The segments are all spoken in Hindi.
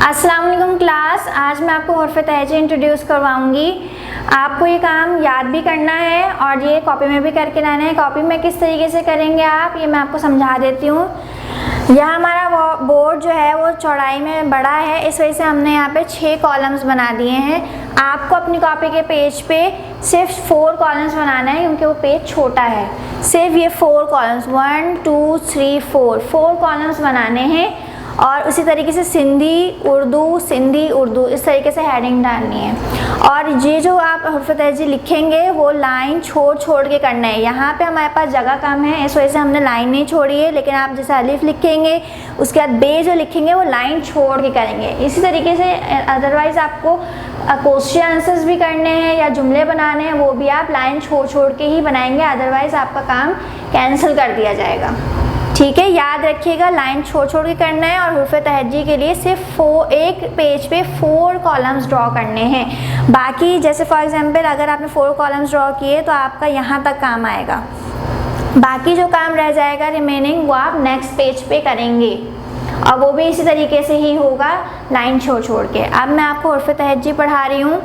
अस्सलाम वालेकुम क्लास। आज मैं आपको हर्फ तहजी इंट्रोड्यूस करवाऊंगी। आपको ये काम याद भी करना है और ये कॉपी में भी करके लाना है। कॉपी में किस तरीके से करेंगे आप, ये मैं आपको समझा देती हूँ। यह हमारा बोर्ड जो है वो चौड़ाई में बड़ा है, इस वजह से हमने यहाँ पे 6 कॉलम्स बना दिए हैं। आपको अपनी कॉपी के पेज पे सिर्फ 4 कॉलम्स बनाना है क्योंकि वो पेज छोटा है। सिर्फ ये 4 कॉलम्स 1 2 3 4 कॉलम्स बनाने हैं और उसी तरीके से सिंधी उर्दू इस तरीके से हेडिंग डालनी है। और ये जो आप हर्फ तहजी लिखेंगे वो लाइन छोड़ के करना है। यहाँ पे हमारे पास जगह कम है, इस वजह से हमने लाइन नहीं छोड़ी है, लेकिन आप जैसे अलिफ लिखेंगे उसके बाद बे जो लिखेंगे वो लाइन छोड़ के करेंगे। इसी तरीके से अदरवाइज़ आपको क्वेश्चन आंसर्स भी करने हैं या जुमले बनाने हैं, वो भी आप लाइन छोड़ के ही बनाएंगे, अदरवाइज़ आपका काम कैंसिल कर दिया जाएगा। ठीक है, याद रखिएगा लाइन छोड़ के करना है। और हर्फ तहजी के लिए सिर्फ एक पेज पे 4 कॉलम्स ड्रॉ करने हैं। बाकी जैसे फॉर एग्जांपल अगर आपने 4 कॉलम्स ड्रॉ किए तो आपका यहाँ तक काम आएगा। बाकी जो काम रह जाएगा रिमेनिंग वो आप नेक्स्ट पेज पे करेंगे और वो भी इसी तरीके से ही होगा, लाइन छोड़ के। अब मैं आपको हर्फ तहजी पढ़ा रही हूँ।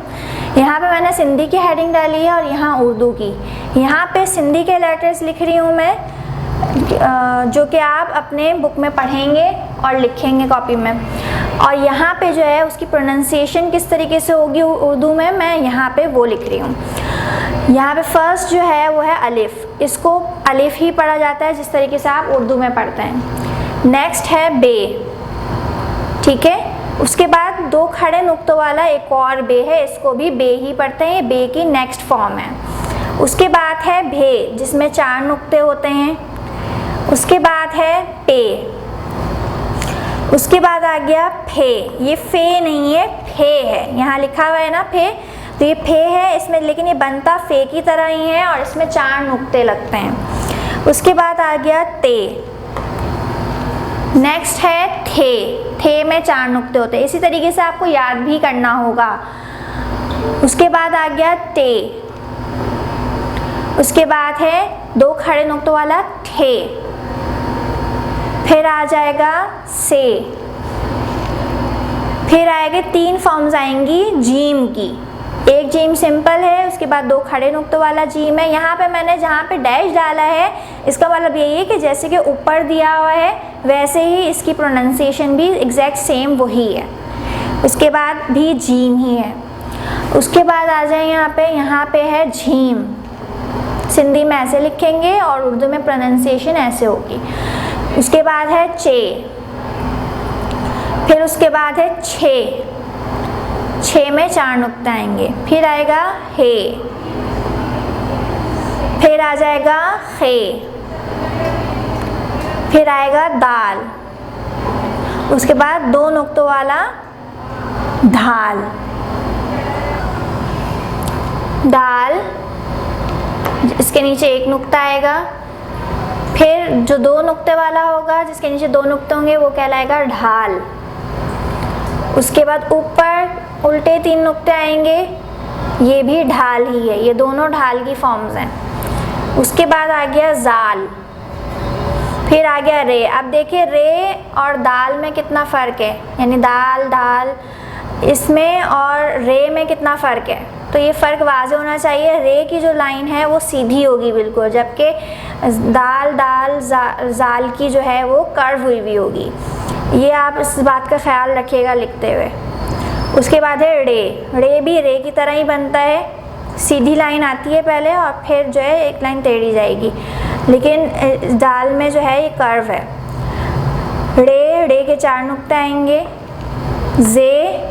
यहाँ पे मैंने सिंधी की हेडिंग डाली है और यहाँ उर्दू की। यहाँ पे सिंधी के लेटर्स लिख रही हूँ मैं, जो कि आप अपने बुक में पढ़ेंगे और लिखेंगे कॉपी में। और यहाँ पे जो है उसकी प्रोनाउंसिएशन किस तरीके से होगी उर्दू में, मैं यहाँ पे वो लिख रही हूँ। यहाँ पे फर्स्ट जो है वो है अलिफ, इसको अलिफ ही पढ़ा जाता है जिस तरीके से आप उर्दू में पढ़ते हैं। नेक्स्ट है बे, ठीक है। उसके बाद 2 खड़े नुक्तों वाला एक और बे है, इसको भी बे ही पढ़ते हैं, ये बे की नेक्स्ट फॉर्म है। उसके बाद है भे जिसमें 4 नुक्ते होते हैं। उसके बाद है पे, उसके बाद आ गया फे। ये फे नहीं है, फे है, यहाँ लिखा हुआ है ना फे, तो ये फे है इसमें, लेकिन ये बनता फे की तरह ही है और इसमें 4 नुक्ते लगते हैं। उसके बाद आ गया ते। नेक्स्ट है थे में 4 नुक्ते होते हैं। इसी तरीके से आपको याद भी करना होगा। उसके बाद आ गया ते। उसके बाद है 2 खड़े नुक्तों वाला ठे। फिर आ जाएगा से। फिर आएंगे 3 फॉर्म्स आएंगी जीम की। एक जीम सिंपल है, उसके बाद 2 खड़े नुक्तों वाला जीम है। यहाँ पे मैंने जहाँ पे डैश डाला है इसका मतलब यही है कि जैसे कि ऊपर दिया हुआ है वैसे ही इसकी प्रोनाउंसिएशन भी एग्जैक्ट सेम वही है। उसके बाद भी जीम ही है। उसके बाद आ जाए यहाँ पे है झीम, सिंधी में ऐसे लिखेंगे और उर्दू में प्रोनाउंसिएशन ऐसे होगी। उसके बाद है चे। फिर उसके बाद है छे में 4 नुक्ते आएंगे। फिर आएगा हे। फिर आ जाएगा खे। फिर आएगा दाल। उसके बाद 2 नुक्तों वाला धाल। दाल, इसके नीचे 1 नुक्ता आएगा। फिर जो 2 नुक्ते वाला होगा जिसके नीचे 2 नुक्ते होंगे वो कहलाएगा ढाल। उसके बाद ऊपर उल्टे 3 नुक्ते आएंगे, ये भी ढाल ही है, ये दोनों ढाल की फॉर्म्स हैं। उसके बाद आ गया जाल। फिर आ गया रे। अब देखिए रे और दाल में कितना फ़र्क है, यानी दाल इसमें और रे में कितना फ़र्क है, तो ये फ़र्क वाज़ेह होना चाहिए। रे की जो लाइन है वो सीधी होगी बिल्कुल, जबकि जाल की जो है वो कर्व हुई हुई होगी। ये आप इस बात का ख्याल रखिएगा लिखते हुए। उसके बाद है रे भी रे की तरह ही बनता है, सीधी लाइन आती है पहले और फिर जो है एक लाइन टेढ़ी जाएगी, लेकिन दाल में जो है ये कर्व है। रे के 4 नुक्ते आएंगे। जे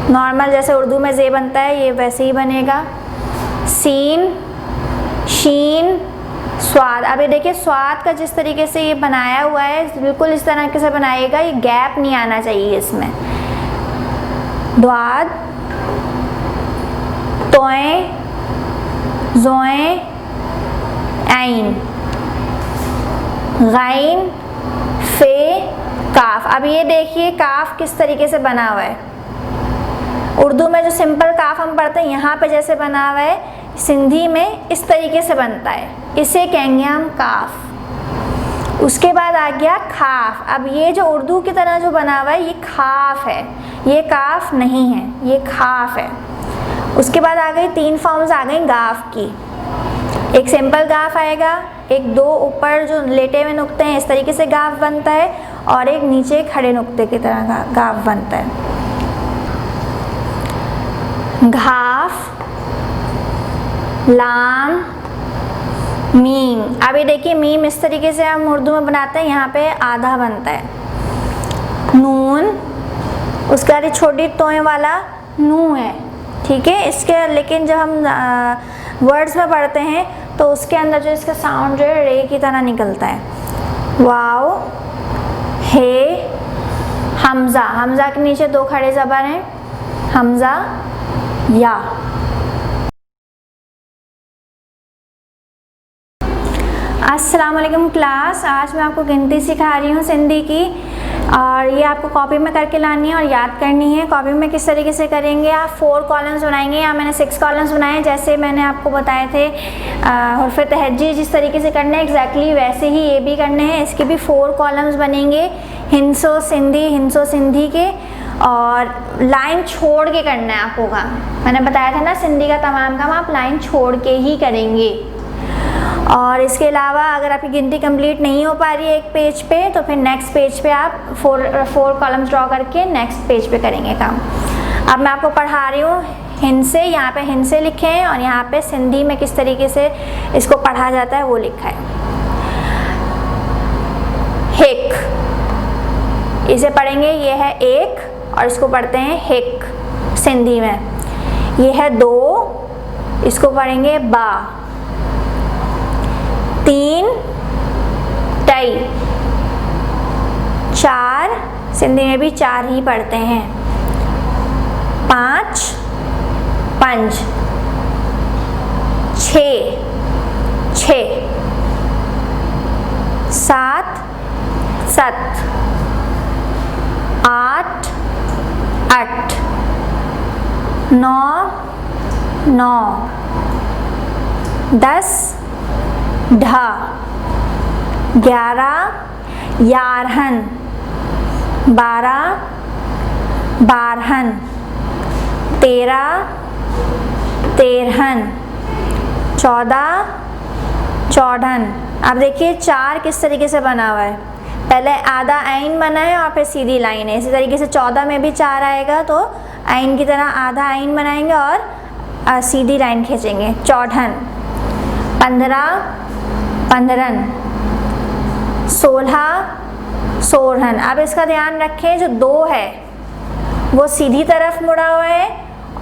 नॉर्मल जैसे उर्दू में जे बनता है ये वैसे ही बनेगा। सीन, शीन, स्वाद। अब ये देखिए स्वाद का जिस तरीके से ये बनाया हुआ है बिल्कुल इस तरीके से बनाइएगा, ये गैप नहीं आना चाहिए इसमें। द्वाद, तोए, जोए, ऐन, गाइन, फे, काफ। अब ये देखिए काफ किस तरीके से बना हुआ है। उर्दू में जो सिंपल काफ हम पढ़ते हैं यहाँ पे जैसे बना हुआ है, सिंधी में इस तरीके से बनता है, इसे कहेंगे हम काफ। उसके बाद आ गया खाफ। अब ये जो उर्दू की तरह जो बना हुआ है ये खाफ है, ये काफ नहीं है, ये खाफ है। उसके बाद आ गई 3 फॉर्म्स आ गई गाफ की। एक सिंपल गाफ आएगा, एक 2 ऊपर जो लेटे हुए नुक्ते हैं इस तरीके से गाफ बनता है, और एक नीचे खड़े नुक्ते की तरह गाफ बनता है। घाफ, लाम, मीम। अभी देखिए मीम इस तरीके से हम उर्दू में बनाते हैं, यहाँ पे आधा बनता है। नून, उसका ये छोटी तोय वाला नू है, ठीक है। इसके लेकिन जब हम वर्ड्स में पढ़ते हैं तो उसके अंदर जो इसका साउंड जो है रे की तरह निकलता है। वाव, हे, हमज़ा, हमज़ा के नीचे 2 खड़े ज़बर हैं, हमज़ा, या। अस्सलाम वालेकुम क्लास, आज मैं आपको गिनती सिखा रही हूँ सिंधी की, और ये आपको कॉपी में करके लानी है और याद करनी है। कॉपी में किस तरीके से करेंगे, आप 4 कॉलम्स बनाएंगे, या मैंने 6 कॉलम्स बनाए जैसे मैंने आपको बताए थे। हुर्फ़ तहज्जी जिस तरीके से करना है एग्जैक्टली वैसे ही ये भी करने हैं। इसके भी 4 कॉलम्स बनेंगे, हिंसो सिंधी के, और लाइन छोड़ के करना है आपको काम। मैंने बताया था ना सिंधी का तमाम काम आप लाइन छोड़ के ही करेंगे। और इसके अलावा अगर आपकी गिनती कंप्लीट नहीं हो पा रही है एक पेज पे, तो फिर नेक्स्ट पेज पे आप 4 कॉलम्स ड्रॉ करके नेक्स्ट पेज पे करेंगे काम। अब मैं आपको पढ़ा रही हूँ हिंसे, यहाँ पे हिंसे लिखे हैं और यहाँ पे सिंधी में किस तरीके से इसको पढ़ा जाता है वो लिखा है। हिक, इसे पढ़ेंगे, ये है 1 और इसको पढ़ते हैं हिक सिंधी में। ये है 2, इसको पढ़ेंगे बा। 3 टई, 4 सिंधी में भी 4 ही पढ़ते हैं। 5 पंज, 6 6, 7 सत, 8 8, 9 9, 10 ढा, 11 यारहन, 12 बारहन, 13 तेरहन, 14 चौढ़न। अब देखिए 4 किस तरीके से बना हुआ है, पहले आधा आइन बना है और फिर सीधी लाइन है। इसी तरीके से 14 में भी 4 आएगा तो आइन की तरह आधा आइन बनाएंगे और सीधी लाइन खींचेंगे, चौढ़न। 15 पंद्रहन, 16 सोलहन। अब इसका ध्यान रखें जो 2 है वो सीधी तरफ मुड़ा हुआ है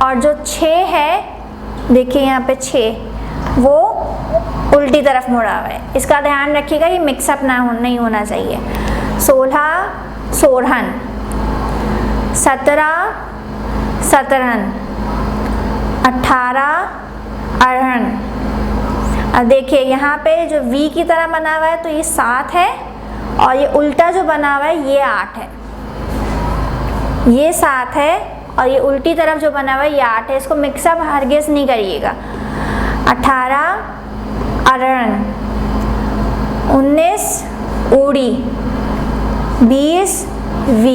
और जो 6 है, देखिए यहाँ पे 6 वो उल्टी तरफ मुड़ा हुआ है। इसका ध्यान रखिएगा, ये मिक्सअप नहीं होना चाहिए। 16 सोलहन, 17 सतरहन, 18 अड़हन। अब देखिए यहाँ पे जो V की तरह बना हुआ है तो ये 7 है, और ये उल्टा जो बना हुआ है ये 8 है। ये 7 है और ये उल्टी तरफ जो बना हुआ है ये 8 है। इसको मिक्सअप हरगिज़ नहीं करिएगा। 18 अड़हन, 19 ऊड़ी, 20 V,